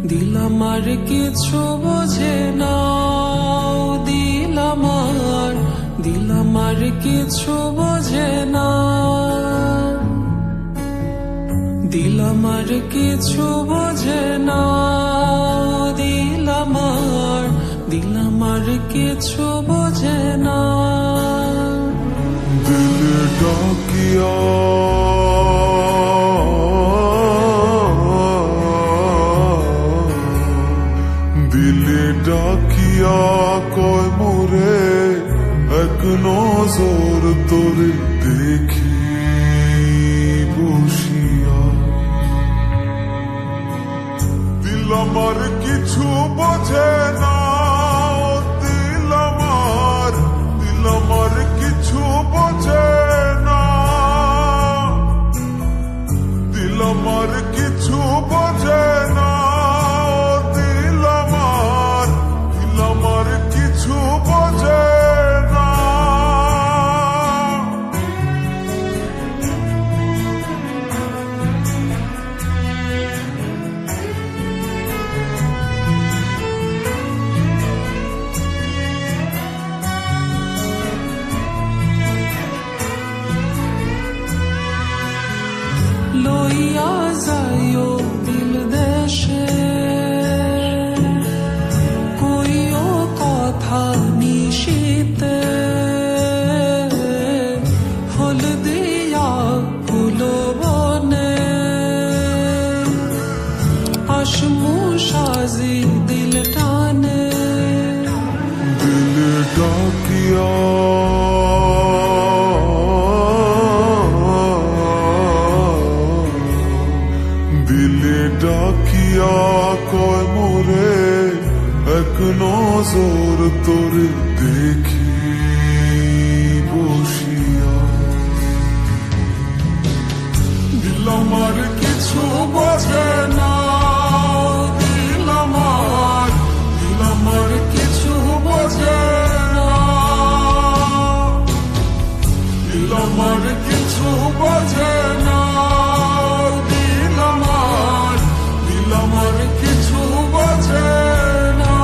দিল আমার কিছু বোঝে না, দিল আমার কিছু বোঝে না, দিল আমার কিছু বোঝে না, দিল আমার কিছু বোঝে না। দিল ডাকিয়া দিলে ডাকিয়া কয় মোরে এক নজর তোরে দেখি বসিয়া। দিল আমার কিছু বোঝে না, দিল আমার কিছু বোঝে না, দিল আমার কিছু বোঝে না, দিল আমার কিছু বোঝে না। লইয়া যাইও দিল দেশে, কইও কথা নিশিতে, ফুল দিয়া ফুল বনে, আসমু সাজি দিল টানে। দিল ডাকিয়া দিলে ডাকিয়া কয় মোরে এক নজর তোরে দেখি বসিয়া। দিল আমার কিছু বোঝে না, দিল আমার কিছু বোঝে না, দিল আমার কিছু বোঝে না, আমার কিছু বোঝে না।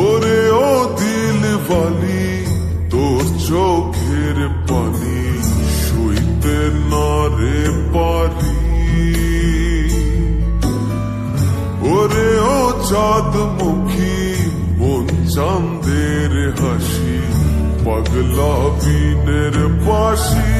ওরে ও দিল বালি, তোর চোখের পানি সইতে না রে পারি। ওরে ও চাঁদ মুখী মন চাঁদের হাসি, পাগলা বিনের বাসি।